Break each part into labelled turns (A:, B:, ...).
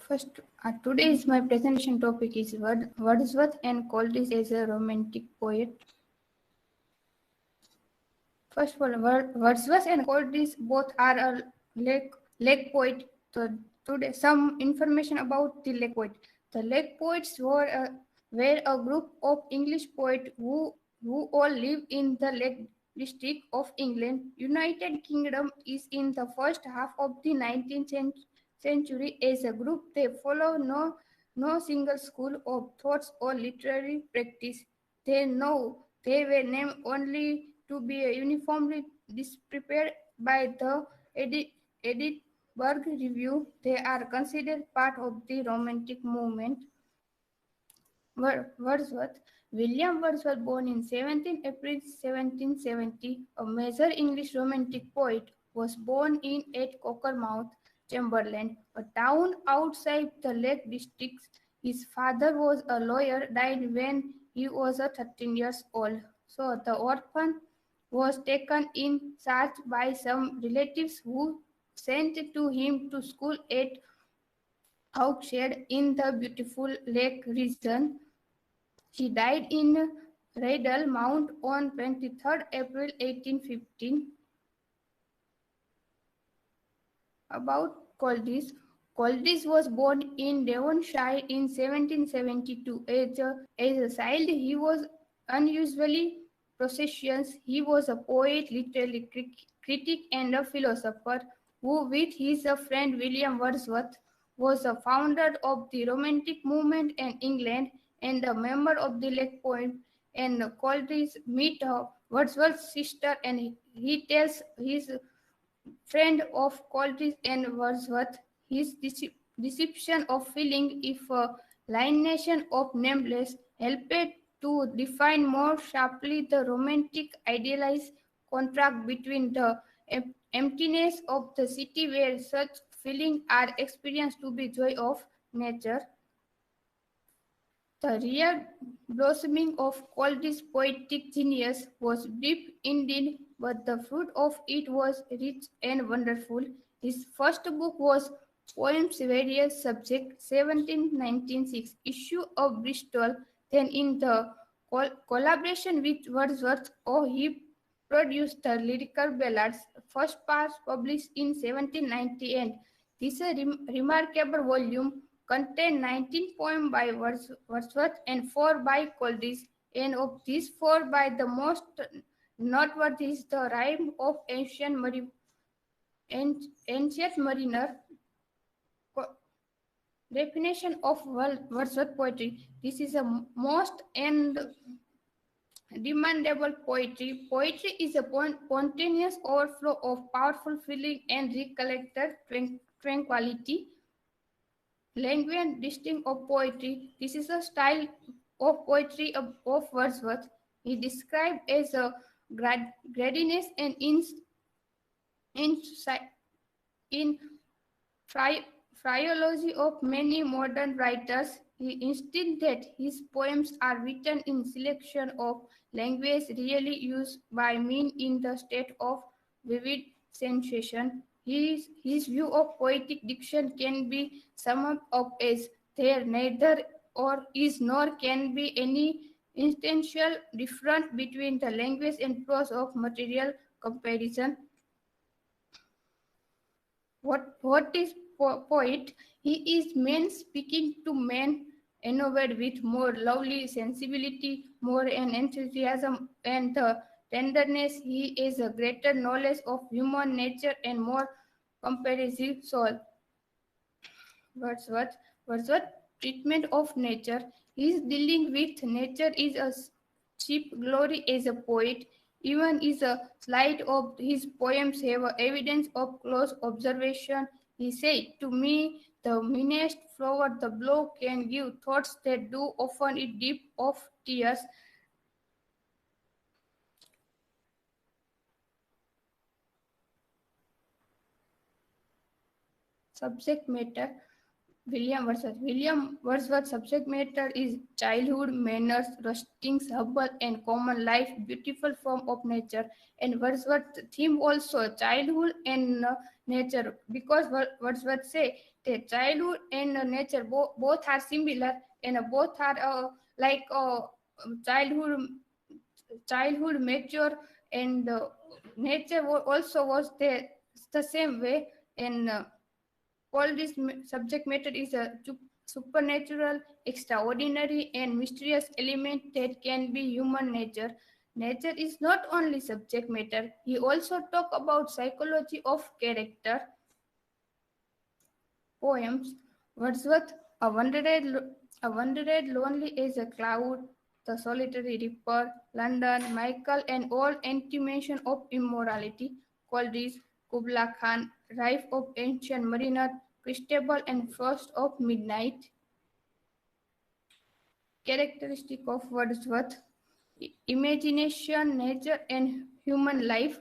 A: First, today's my presentation topic is Wordsworth and Coleridge as a romantic poet. First of all, Wordsworth and Coleridge both are a lake poet. So today, some information about the lake poet. The lake poets were a group of English poets who all live in the Lake District of England. United Kingdom is in the first half of the 19th century. As a group, they follow no single school of thoughts or literary practice. They were named only to be uniformly disprepared by the Edinburgh Review. They are considered part of the Romantic movement. Wordsworth. William Wordsworth, born in 17 April 1770, a major English Romantic poet, was born at Cockermouth, Chamberlain, a town outside the Lake District. His father was a lawyer, died when he was 13 years old. So the orphan was taken in charge by some relatives who sent to him to school at Hawkshead in the beautiful Lake region. He died in Rydal Mount on 23rd April 1815. About Coleridge. Coleridge was born in Devonshire in 1772. As a child, he was unusually precocious. He was a poet, literary critic, and a philosopher who, with his friend William Wordsworth, was a founder of the Romantic movement in England and a member of the Lake Poet. And Coleridge meet Wordsworth's sister, and he tells his friend of Coleridge and Wordsworth, his deception of feeling if a lineation of nameless helped to define more sharply the romantic idealized contract between the emptiness of the city where such feelings are experienced to be joy of nature. The real blossoming of Coleridge's poetic genius was brief indeed, but the fruit of it was rich and wonderful. His first book was Poems Various Subjects, 1796, issue of Bristol. Then in the collaboration with Wordsworth, he produced the lyrical ballads, first part published in 1790, and this remarkable volume contained 19 poems by Wordsworth and 4 by Coleridge, and of these 4 by the most noteworthy is the Rime of Ancient Mariner. Definition of Wordsworth poetry. This is a most and demandable poetry. Poetry is a spontaneous overflow of powerful feeling and recollected tranquility. Language distinct of poetry. This is a style of poetry of Wordsworth. He described as a gradiness and in phraseology of many modern writers. He insists that his poems are written in selection of language really used by men in the state of vivid sensation. His view of poetic diction can be summed up as there neither or is nor can be any essential difference between the language and prose of material comparison. What is poet? He is man speaking to man, endowed with more lovely sensibility, more enthusiasm and tenderness. He is a greater knowledge of human nature and more comprehensive soul. Wordsworth treatment of nature. His dealing with nature is a chief glory as a poet. Even is a slide of his poems have evidence of close observation. He said, "To me, the meanest flower the blow can give thoughts that do often it deep of tears." Subject matter. William Wordsworth's subject matter is childhood, manners, rustics, humble, and common life, beautiful form of nature. And Wordsworth's theme also childhood and nature, because Wordsworth say that childhood and nature both are similar and both are like childhood mature and nature also was the same way and. All this subject matter is a supernatural, extraordinary, and mysterious element that can be human nature. Nature is not only subject matter. He also talk about psychology of character. Poems. Wordsworth, a wandered lonely as a cloud, the solitary reaper, London, Michael, and all intimation of immorality. Coleridge, Kubla Khan, Rife of Ancient Mariner, Christabel and Frost of Midnight. Characteristic of Wordsworth: imagination, nature, and human life.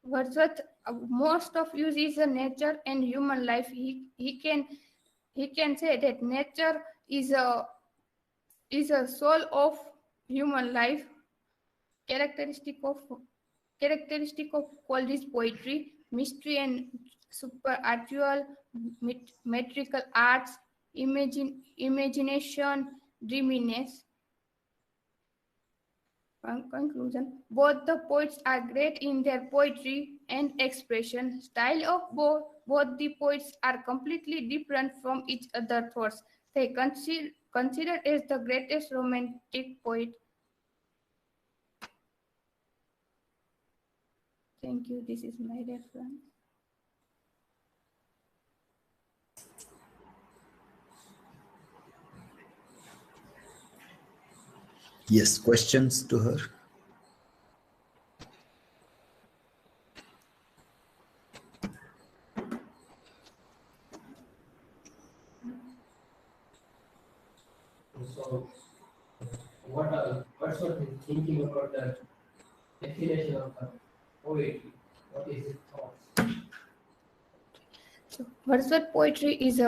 A: Wordsworth most of use is a nature and human life. He can say that nature is a soul of human life. Characteristic of characteristic of Coleridge poetry: mystery and supernatural, metrical arts, imagination, dreaminess. Conclusion: both the poets are great in their poetry and expression. Style of both the poets are completely different from each other thoughts. They considered as the greatest romantic poet. Thank you. This is my reference.
B: Yes, questions to her?
C: So, what's your thinking about the definition of the poetry? What is his thoughts?
A: So, Wordsworth poetry is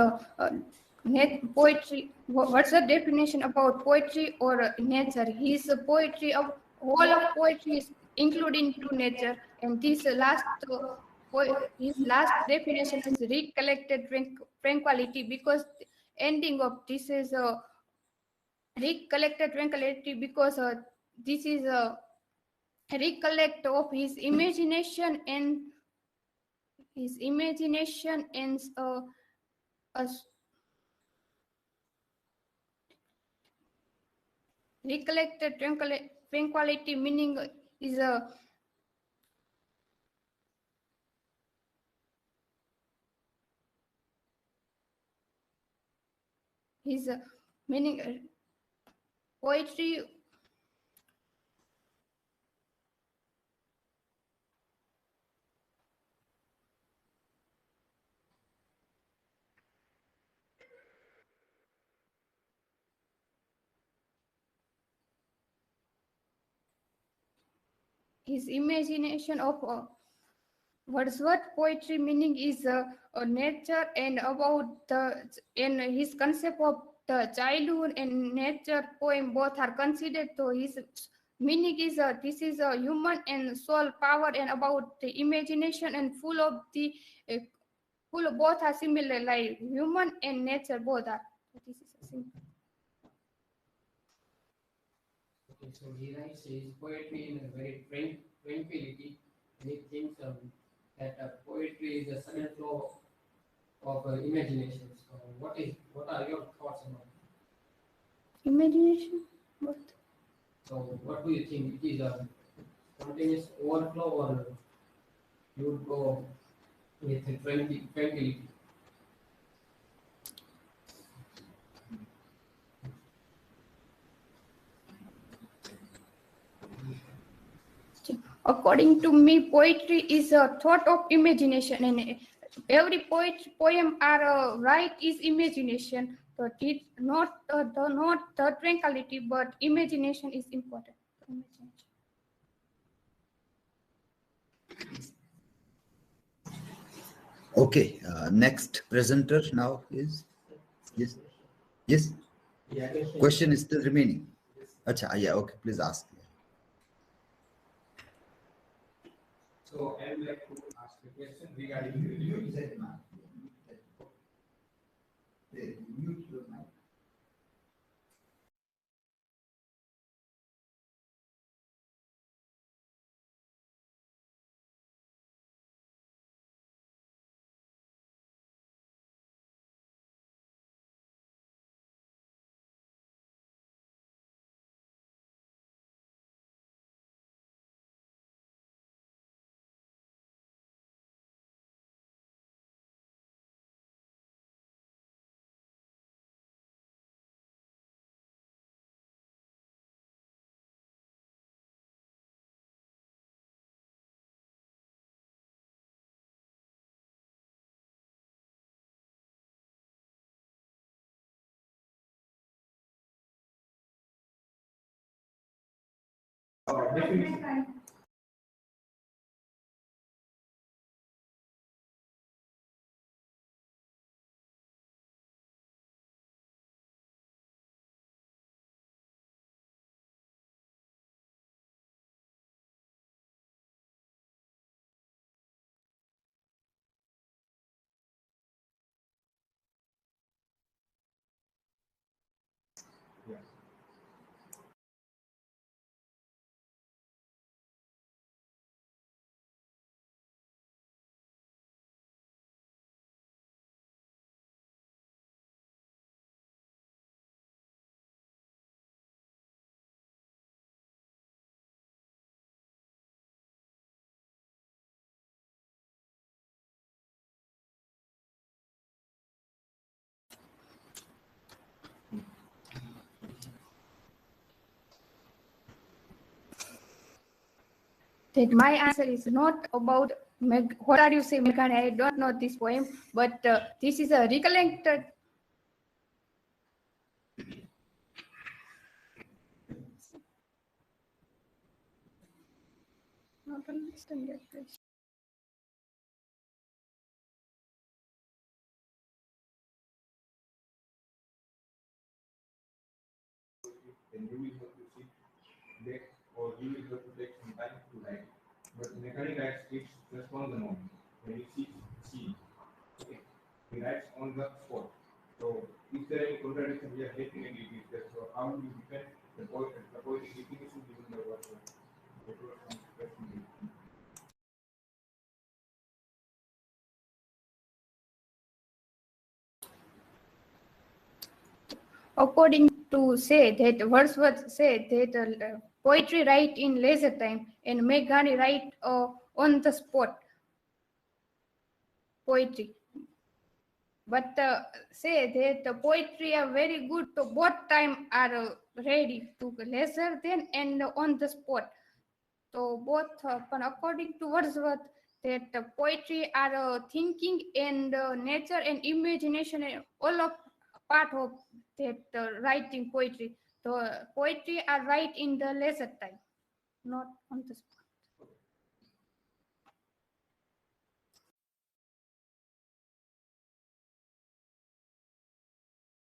A: net poetry. What's the definition about poetry or nature? His poetry of all of poetry is including to nature, and this his last definition is recollected tranquility, because the ending of this is recollected tranquility, because this is a recollect of his imagination and a recollected tranquility, meaning is a his meaning poetry his imagination of Wordsworth poetry meaning is nature and about the and his concept of the childhood and nature poem both are considered. So his meaning is this is a human and soul power and about the imagination and full of the full of both are similar, like human and nature both are. So this is a simple.
C: Okay, so he writes his poetry in a very tranquility, and he thinks that poetry is a sudden flow of imagination. So, what are your thoughts about it?
A: Imagination? What?
C: So, what do you think? It is a spontaneous overflow, or you would go with a tranquility?
A: According to me, poetry is a thought of imagination, and every poem are right is imagination. But it's not the tranquility, but imagination is important.
B: Okay, next presenter now is? Yes. Yes.
C: Yeah, I can
B: Question is still remaining. Acha, yeah, okay, please ask.
C: So I would like to ask a question regarding the definition. Yeah.
A: That my answer is not about what are you saying, Megan? I don't know this poem, but this is a recollected. Not understand that question.
C: Then you will have to sit back or you will have to take some time to write. But mechanic writes it just on the moment. When he sits, see, okay, he writes on the spot. So is there any contradiction we are getting in it? That so how do you defend the poetic definition given the Wordsworth?
A: According to say that Wordsworth said that poetry write in leisure time and Meghani write on the spot poetry. But say that the poetry are very good, so both time are ready to leisure then and on the spot. So both, but according to Wordsworth, that poetry are thinking and nature and imagination, all of part of that writing poetry. So poetry are right in the leisure time, not on the spot.